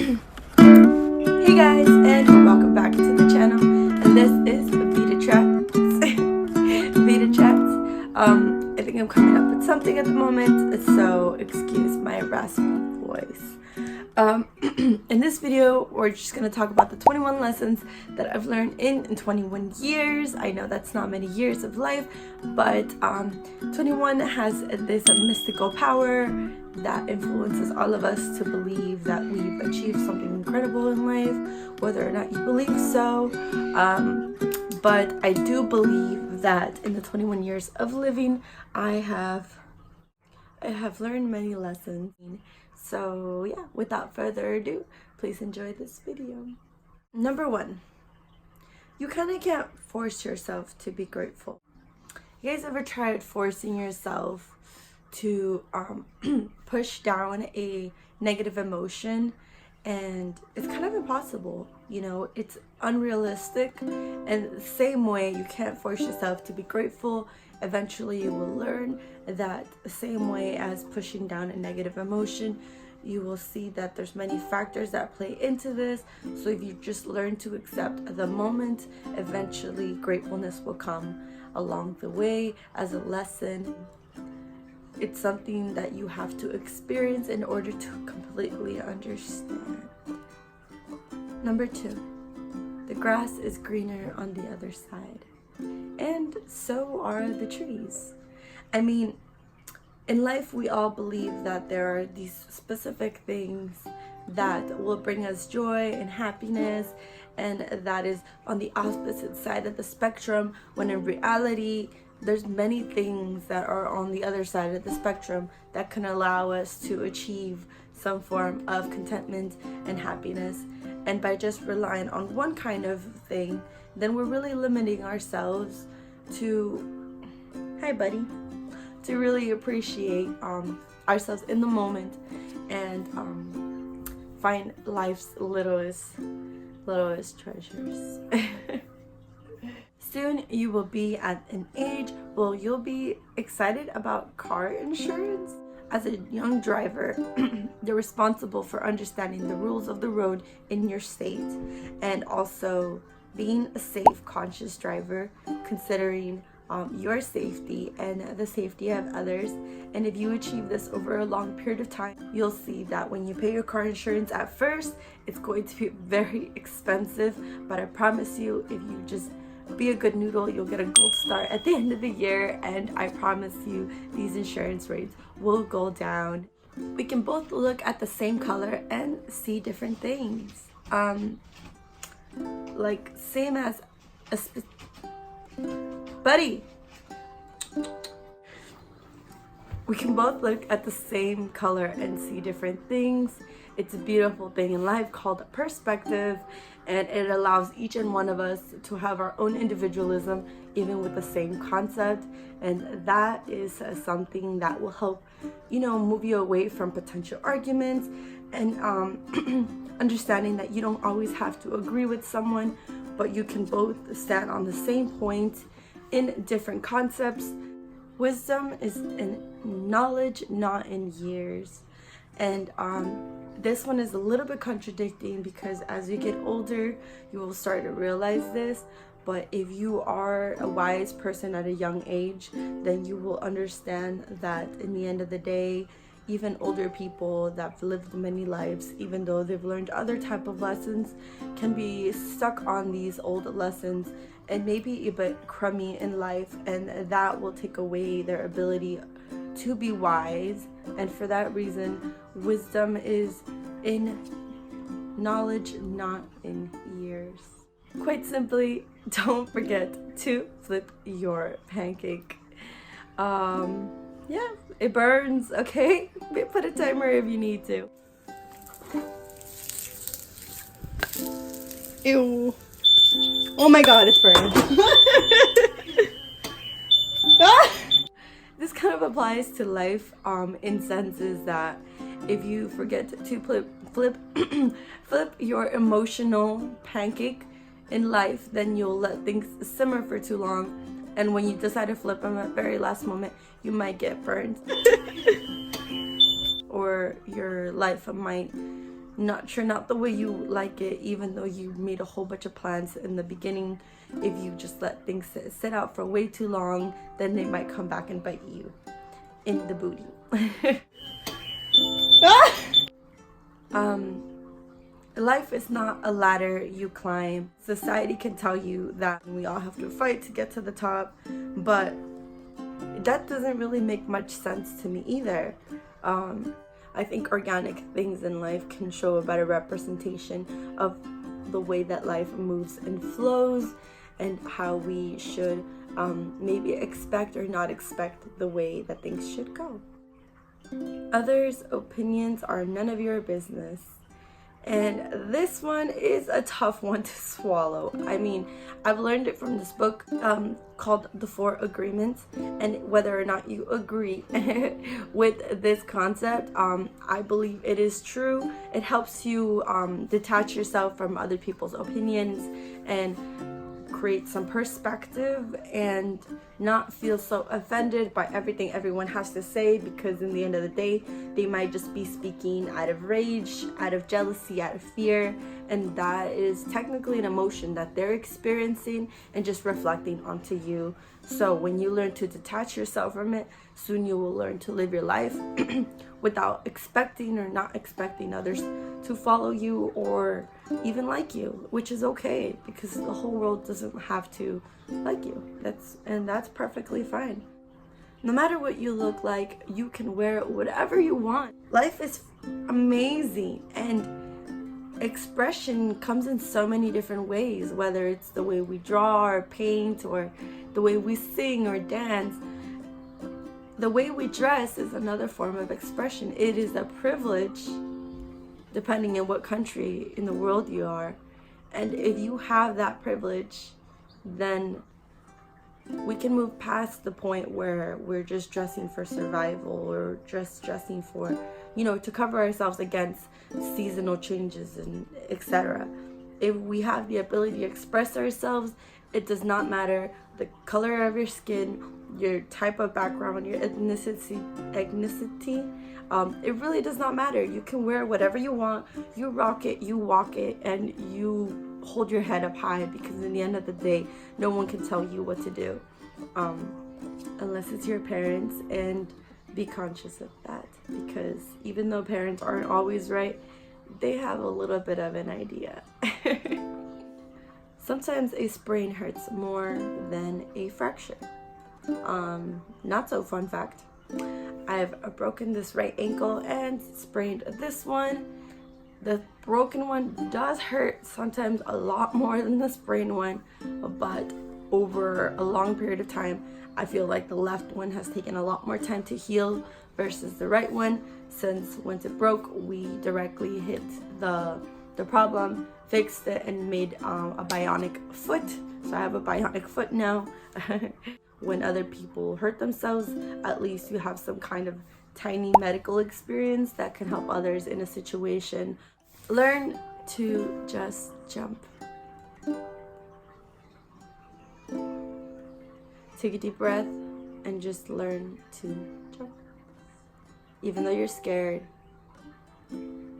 Hey guys, and welcome back to the channel. And this is Vita Chats. Vita Chats. I think I'm coming up with something at the moment, so excuse my raspy voice. In this video, we're just going to talk about the 21 lessons that I've learned in 21 years. I know that's not many years of life, but 21 has this mystical power that influences all of us to believe that we've achieved something incredible in life, whether or not you believe so. But I do believe that in the 21 years of living, I have learned many lessons. So yeah, without further ado, please enjoy this video. Number 1, you kind of can't force yourself to be grateful. You guys ever tried forcing yourself to push down a negative emotion? And it's kind of impossible, it's unrealistic. And the same way you can't force yourself to be grateful, eventually you will learn that the same way as pushing down a negative emotion, you will see that there's many factors that play into this. So if you just learn to accept the moment, eventually gratefulness will come along the way as a lesson. It's something that you have to experience in order to completely understand. Number 2, the grass is greener on the other side, and so are the trees. I mean, in life, we all believe that there are these specific things that will bring us joy and happiness, and that is on the opposite side of the spectrum, when in reality, there's many things that are on the other side of the spectrum that can allow us to achieve some form of contentment and happiness. And by just relying on one kind of thing, then we're really limiting ourselves to, hi buddy, to really appreciate ourselves in the moment and find life's littlest treasures. Soon you will be at an age where you'll be excited about car insurance. As a young driver, you're responsible for understanding the rules of the road in your state, and also being a safe, conscious driver, considering your safety and the safety of others. And if you achieve this over a long period of time, you'll see that when you pay your car insurance at first, it's going to be very expensive, but I promise you, if you just be a good noodle, you'll get a gold star at the end of the year, and I promise you these insurance rates will go down. We can both look at the same color and see different things. Like same as a buddy. We can both look at the same color and see different things. It's a beautiful thing in life called perspective, and it allows each and one of us to have our own individualism, even with the same concept. And that is something that will help, move you away from potential arguments, and understanding that you don't always have to agree with someone, but you can both stand on the same point in different concepts. Wisdom is in knowledge, not in years. And this one is a little bit contradicting, because as you get older, you will start to realize this. But if you are a wise person at a young age, then you will understand that in the end of the day, even older people that have lived many lives, even though they've learned other type of lessons, can be stuck on these old lessons and maybe a bit crummy in life, and that will take away their ability to be wise. And for that reason, wisdom is in knowledge, not in years. Quite simply, don't forget to flip your pancake. Yeah, it burns, okay? Put a timer if you need to. Ew. Oh my god, it's burning. This kind of applies to life in senses that if you forget to flip your emotional pancake in life, then you'll let things simmer for too long, and when you decide to flip them at the very last moment, you might get burned. Or your life might not the way you like it, even though you made a whole bunch of plans in the beginning. If you just let things sit out for way too long, then they might come back and bite you in the booty. Life is not a ladder you climb. Society can tell you that we all have to fight to get to the top, but that doesn't really make much sense to me either. I think organic things in life can show a better representation of the way that life moves and flows, and how we should maybe expect or not expect the way that things should go. Others' opinions are none of your business. And this one is a tough one to swallow. I mean, I've learned it from this book called The 4 Agreements, and whether or not you agree with this concept, I believe it is true. It helps you detach yourself from other people's opinions and create some perspective and not feel so offended by everything everyone has to say, because in the end of the day, they might just be speaking out of rage, out of jealousy, out of fear, and that is technically an emotion that they're experiencing and just reflecting onto you. So when you learn to detach yourself from it, soon you will learn to live your life without expecting or not expecting others to follow you or even like you, which is okay, because the whole world doesn't have to like you. That's perfectly fine. No matter what you look like, you can wear whatever you want. Life is amazing, and expression comes in so many different ways, whether it's the way we draw or paint, or the way we sing or dance. The way we dress is another form of expression. It is a privilege, depending on what country in the world you are. And if you have that privilege, then we can move past the point where we're just dressing for survival, or just dressing for, to cover ourselves against seasonal changes and etc. If we have the ability to express ourselves, it does not matter the color of your skin, your type of background, your ethnicity. It really does not matter. You can wear whatever you want, you rock it, you walk it, and you hold your head up high, because in the end of the day, no one can tell you what to do, unless it's your parents. And be conscious of that, because even though parents aren't always right, they have a little bit of an idea. Sometimes a sprain hurts more than a fracture. Not so fun fact, I've broken this right ankle and sprained this one. The broken one does hurt sometimes a lot more than the sprained one, but over a long period of time, I feel like the left one has taken a lot more time to heal versus the right one, since once it broke, we directly hit the problem, fixed it, and made a bionic foot. So I have a bionic foot now. When other people hurt themselves, at least you have some kind of tiny medical experience that can help others in a situation. Learn to just jump. Take a deep breath and just learn to jump. Even though you're scared,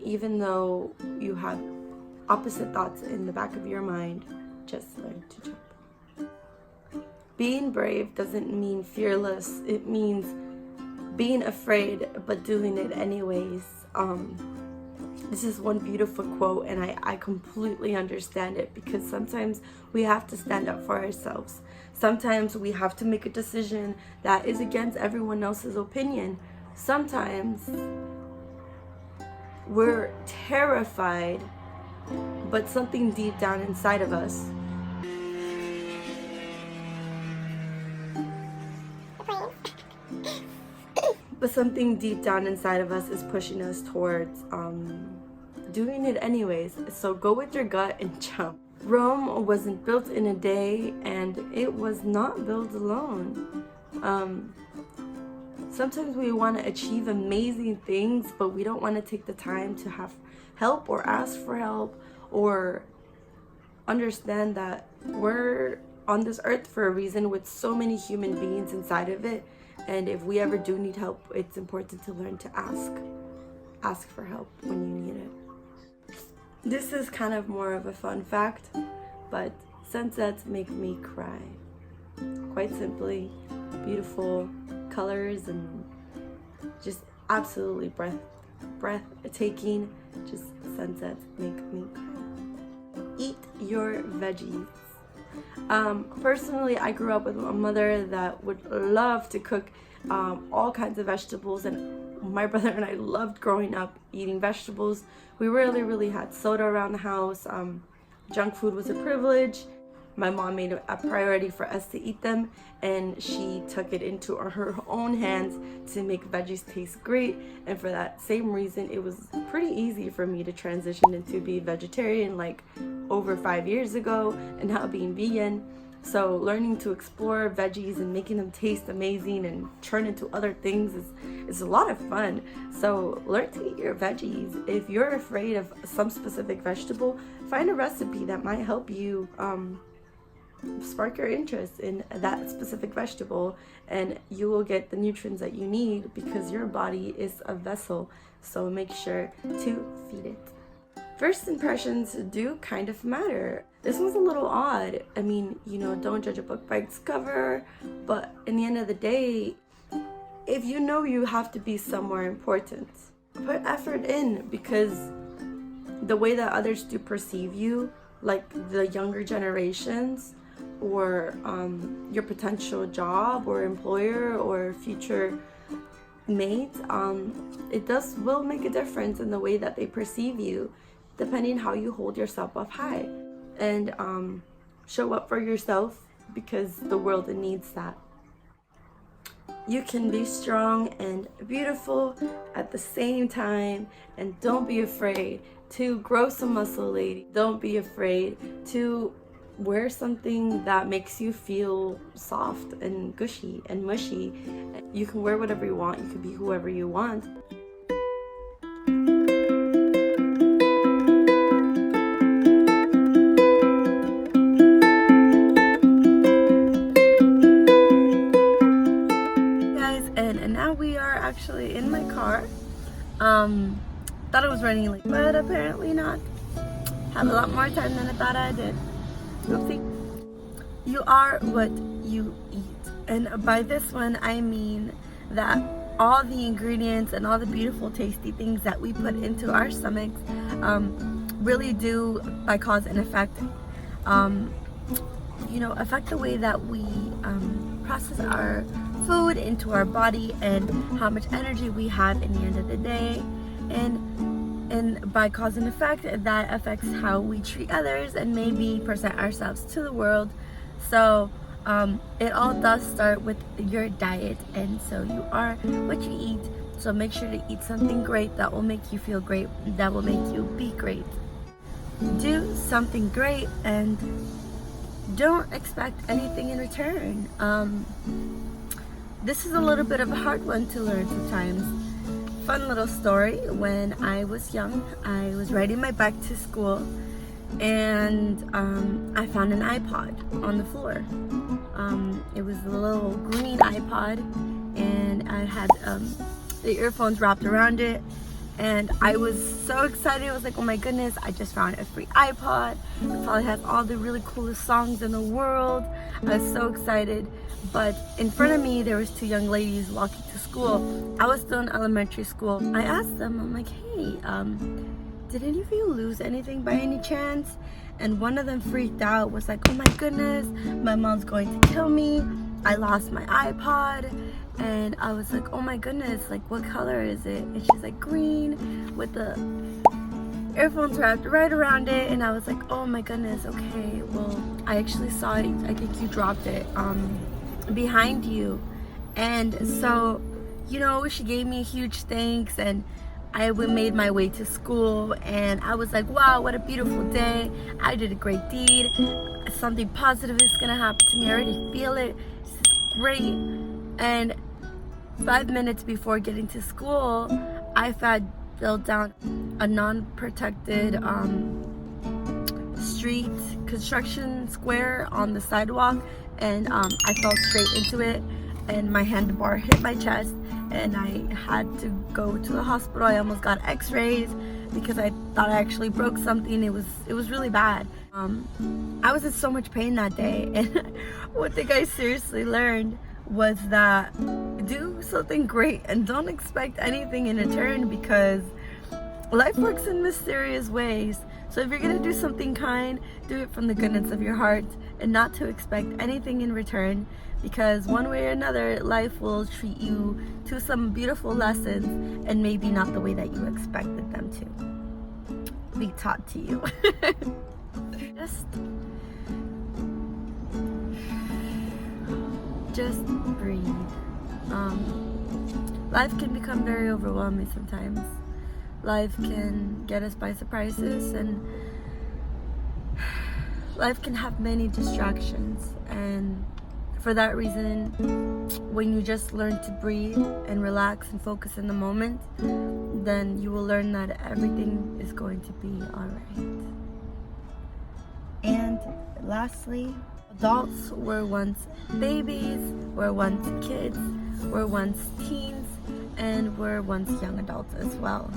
even though you have opposite thoughts in the back of your mind, just learn to jump. Being brave doesn't mean fearless. It means being afraid but doing it anyways. This is one beautiful quote, and I completely understand it, because sometimes we have to stand up for ourselves. Sometimes we have to make a decision that is against everyone else's opinion. Sometimes we're terrified, but something deep down inside of us is pushing us towards doing it anyways. So go with your gut and jump. Rome wasn't built in a day, and it was not built alone. Sometimes we want to achieve amazing things, but we don't want to take the time to have help or ask for help, or understand that we're on this earth for a reason with so many human beings inside of it. And if we ever do need help, it's important to learn to ask for help when you need it. This is kind of more of a fun fact, but sunsets make me cry. Quite simply, beautiful colors and just absolutely breathtaking. Just sunsets make me cry. Eat your veggies. Personally, I grew up with a mother that would love to cook all kinds of vegetables, and my brother and I loved growing up eating vegetables. We really had soda around the house. Junk food was a privilege. My mom made it a priority for us to eat them, and she took it into her own hands to make veggies taste great. And for that same reason, it was pretty easy for me to transition into being vegetarian like over 5 years ago, and now being vegan. So learning to explore veggies and making them taste amazing and turn into other things is a lot of fun. So learn to eat your veggies. If you're afraid of some specific vegetable, find a recipe that might help you spark your interest in that specific vegetable, and you will get the nutrients that you need, because your body is a vessel. So make sure to feed it. First impressions do kind of matter. This one's a little odd. I mean, don't judge a book by its cover, but in the end of the day, if you know you have to be somewhere important, put effort in, because the way that others do perceive you, like the younger generations, or your potential job or employer or future mate, it will make a difference in the way that they perceive you, depending how you hold yourself up high. And show up for yourself, because the world needs that. You can be strong and beautiful at the same time, and don't be afraid to grow some muscle, lady. Don't be afraid to wear something that makes you feel soft and gushy and mushy. You can wear whatever you want. You can be whoever you want. Guys, and now we are actually in my car. Thought it was running late, but apparently not. Have a lot more time than I thought I did. Oopsie. You are what you eat. And by this one, I mean that all the ingredients and all the beautiful, tasty things that we put into our stomachs really do, by cause and effect, affect the way that we process our food into our body, and how much energy we have in the end of the day. And by cause and effect, that affects how we treat others and maybe present ourselves to the world. So it all does start with your diet, and so you are what you eat. So make sure to eat something great that will make you feel great, that will make you be great. Do something great and don't expect anything in return. This is a little bit of a hard one to learn sometimes. Fun little story. When I was young, I was riding my bike to school, and I found an iPod on the floor. It was a little green iPod, and I had the earphones wrapped around it, and I was so excited. I was like, oh my goodness, I just found a free iPod. It probably has all the really coolest songs in the world. I was so excited. But in front of me, there was two young ladies walking to school. I was still in elementary school. I asked them, I'm like, hey, did any of you lose anything by any chance? And one of them freaked out, was like, oh my goodness, my mom's going to kill me. I lost my iPod. And I was like, oh my goodness, like, what color is it? And she's like, green, with the earphones wrapped right around it. And I was like, oh my goodness, okay, well, I actually saw it. I think you dropped it behind you. And so, she gave me a huge thanks, and I made my way to school, and I was like, wow, what a beautiful day. I did a great deed. Something positive is gonna happen to me. I already feel it. This is great. And 5 minutes before getting to school, I fell down a non-protected street construction square on the sidewalk, and I fell straight into it, and my handlebar hit my chest, and I had to go to the hospital. I almost got x-rays, because I thought I actually broke something. It was really bad. I was in so much pain that day, and one thing I seriously learned was that do something great and don't expect anything in return, because life works in mysterious ways. So if you're gonna do something kind, do it from the goodness of your heart and not to expect anything in return, because one way or another life will treat you to some beautiful lessons, and maybe not the way that you expected them to be taught to you. Just breathe. Life can become very overwhelming sometimes. Life can get us by surprises, and life can have many distractions, and for that reason, when you just learn to breathe and relax and focus in the moment, then you will learn that everything is going to be alright. And lastly, adults were once babies, were once kids, were once teens, and were once young adults as well.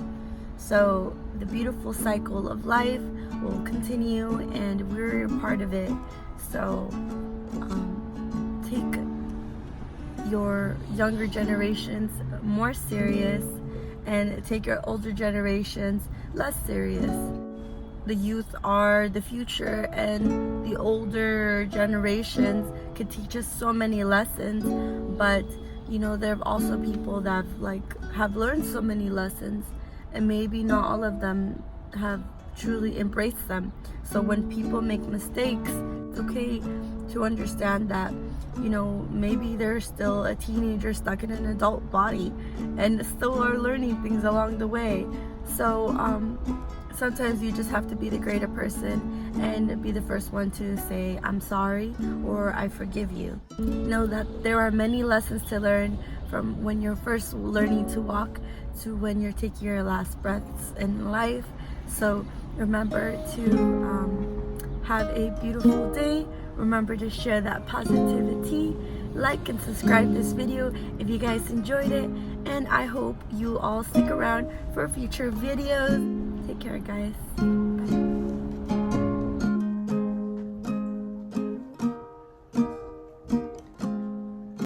So the beautiful cycle of life will continue, and we're a part of it. So take your younger generations more serious, and take your older generations less serious. The youth are the future, and the older generations can teach us so many lessons, but you know, there are also people that have learned so many lessons, and maybe not all of them have truly embraced them. So when people make mistakes, it's okay to understand that, you know, maybe they're still a teenager stuck in an adult body and still are learning things along the way. So sometimes you just have to be the greater person and be the first one to say, I'm sorry, or I forgive you. Know that there are many lessons to learn, from when you're first learning to walk to when you're taking your last breaths in life. So remember to have a beautiful day. Remember to share that positivity. Like and subscribe this video if you guys enjoyed it, and I hope you all stick around for future videos. Take care, guys. Bye.